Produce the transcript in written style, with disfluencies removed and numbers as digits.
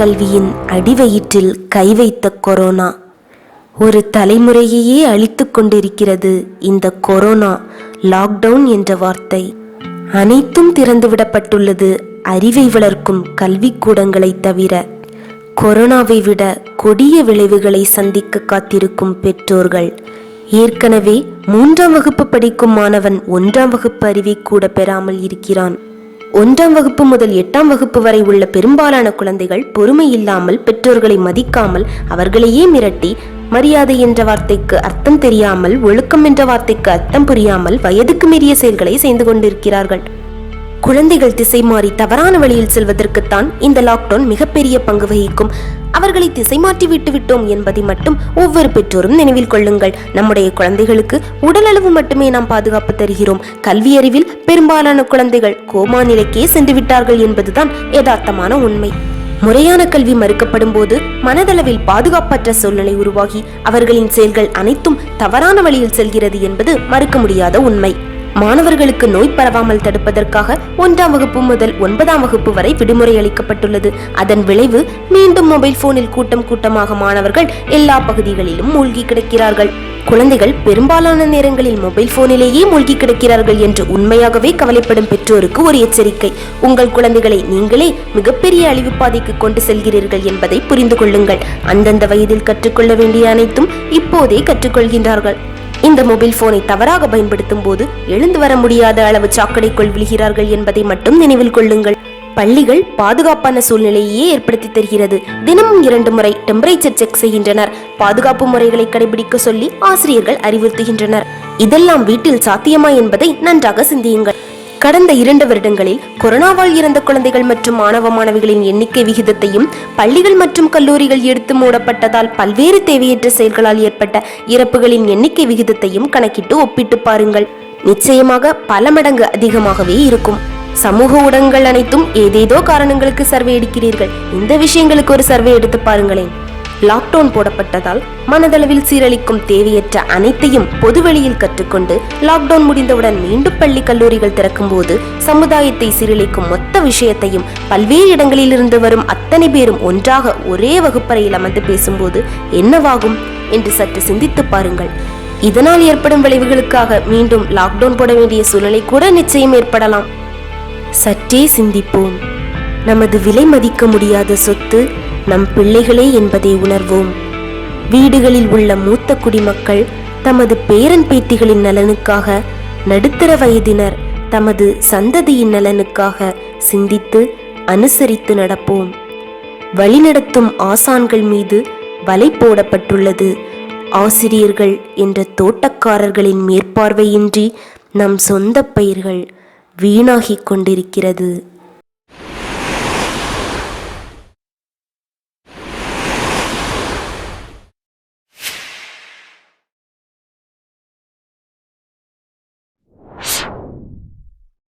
கல்வியின் அடிவயிற்றில் கை வைத்த கொரோனா. ஒரு தலைமுறையையே அழித்து கொண்டிருக்கிறது இந்த கொரோனா. லாக்டவுன் என்ற வார்த்தை. அனைத்தும் திறந்துவிடப்பட்டுள்ளது அறிவை வளர்க்கும் கல்விக்கூடங்களை தவிர. கொரோனாவை விட கொடிய விளைவுகளை சந்திக்க காத்திருக்கும் பெற்றோர்கள். ஏற்கனவே 3ஆம் வகுப்பு படிக்கும் மாணவன் 1ஆம் வகுப்பு அறிவை கூட பெறாமல் இருக்கிறான். 1ஆம் வகுப்பு முதல் 8ஆம் வகுப்பு வரை உள்ள பெரும்பாலான குழந்தைகள் பொறுமை இல்லாமல், பெற்றோர்களை மதிக்காமல், அவர்களையே மிரட்டி, மரியாதை என்ற வார்த்தைக்கு அர்த்தம் தெரியாமல், ஒழுக்கம் என்ற வார்த்தைக்கு அர்த்தம் புரியாமல் வயதுக்கு மீறிய செயல்களை செய்து கொண்டிருக்கிறார்கள். குழந்தைகள் திசை மாறி தவறான வழியில் செல்வதற்குத்தான் இந்த லாக்டவுன் மிகப்பெரிய பங்கு வகிக்கும். அவர்களை திசை மாற்றி விட்டு விட்டோம் என்பதை மட்டும் ஒவ்வொரு பெற்றோரும் நினைவில் கொள்ளுங்கள். நம்முடைய குழந்தைகளுக்கு உடலளவு மட்டுமே நாம் பாதுகாப்பு தருகிறோம். கல்வி அறிவில் பெரும்பாலான குழந்தைகள் கோமா நிலைக்கே சென்று விட்டார்கள் என்பதுதான் யதார்த்தமான உண்மை. முறையான கல்வி மறுக்கப்படும் போது மனதளவில் பாதுகாப்பற்ற சூழ்நிலை உருவாகி அவர்களின் செயல்கள் அனைத்தும் தவறான வழியில் செல்கிறது என்பது மறுக்க முடியாத உண்மை. மாணவர்களுக்கு நோய் பரவாமல் தடுப்பதற்காக 1ஆம் வகுப்பு முதல் 9ஆம் வகுப்பு வரை விடுமுறை அளிக்கப்பட்டுள்ளது. அதன் விளைவு மீண்டும் மொபைல் போனில் கூட்டம் கூட்டமாக மாணவர்கள் எல்லா பகுதிகளிலும் மூழ்கி கிடக்கிறார்கள். குழந்தைகள் பெரும்பாலான நேரங்களில் மொபைல் போனிலேயே மூழ்கி கிடக்கிறார்கள் என்று உண்மையாகவே கவலைப்படும் பெற்றோருக்கு ஒரு எச்சரிக்கை. உங்கள் குழந்தைகளை நீங்களே மிகப்பெரிய அழிவு பாதைக்கு கொண்டு செல்கிறீர்கள் என்பதை புரிந்து கொள்ளுங்கள். அந்தந்த வயதில் கற்றுக்கொள்ள வேண்டிய அனைத்தும் இப்போதே கற்றுக்கொள்கின்றார்கள். இந்த மொபைல் போனை தவறாக பயன்படுத்தும் போது எழுந்து வர முடியாத அளவு சாக்கடைக்குள் விழுகிறார்கள் என்பதை மட்டும் நினைவில் கொள்ளுங்கள். பள்ளிகள் பாதுகாப்பான சூழ்நிலையே ஏற்படுத்தி தருகிறது. தினமும் 2 முறை டெம்பரேச்சர் செக் செய்கின்றனர். பாதுகாப்பு முறைகளை கடைபிடிக்க சொல்லி ஆசிரியர்கள் அறிவுறுத்துகின்றனர். இதெல்லாம் வீட்டில் சாத்தியமா என்பதை நன்றாக சிந்தியுங்கள். கடந்த 2 வருடங்களில் கொரோனாவால் இறந்த குழந்தைகள் மற்றும் மாணவ மாணவிகளின் எண்ணிக்கை விகிதத்தையும், பள்ளிகள் மற்றும் கல்லூரிகள் எடுத்து மூடப்பட்டதால் பல்வேறு தேவையற்ற செயல்களால் ஏற்பட்ட இறப்புகளின் எண்ணிக்கை விகிதத்தையும் கணக்கிட்டு ஒப்பிட்டு பாருங்கள். நிச்சயமாக பல மடங்கு அதிகமாகவே இருக்கும். சமூக ஊடகங்கள் அனைத்தும் ஏதேதோ காரணங்களுக்கு சர்வே எடுக்கிறீர்கள். இந்த விஷயங்களுக்கு ஒரு சர்வே எடுத்து பாருங்களேன். லாக்டவுன் போடப்பட்டதால் மனதளவில் சீரழிக்கும் தேவையற்ற அனைத்தையும் பொதுவெளியில் கற்றுக்கொண்டு லாக்டவுன் முடிந்தவுடன் மீண்டும் பள்ளி கல்லூரிகள் திறக்கும் போது சமுதாயத்தை சீரழிக்கும் மொத்த விஷயத்தையும் பல்வேறு இடங்களில் இருந்து வரும் அத்தனை பேரும் ஒன்றாக ஒரே வகுப்பறையில் அமர்ந்து பேசும்போது என்னவாகும் என்று சற்று சிந்தித்து பாருங்கள். இதனால் ஏற்படும் விளைவுகளுக்காக மீண்டும் லாக்டவுன் போட வேண்டிய சூழ்நிலை கூட நிச்சயம் ஏற்படலாம். சற்றே சிந்திப்போம். நமது விலை மதிக்க முடியாத சொத்து நம் பிள்ளைகளே என்பதை உணர்வோம். வீடுகளில் உள்ள மூத்த குடிமக்கள் தமது பேரன் பேத்திகளின் நலனுக்காக, நடுத்தர வயதினர் தமது சந்ததியின் நலனுக்காக சிந்தித்து அனுசரித்து நடப்போம். வழிநடத்தும் ஆசான்கள் மீது வலை போடப்பட்டுள்ளது. ஆசிரியர்கள் என்ற தோட்டக்காரர்களின் மேற்பார்வையின்றி நம் சொந்த பயிர்கள் வீணாகிக் கொண்டிருக்கிறது.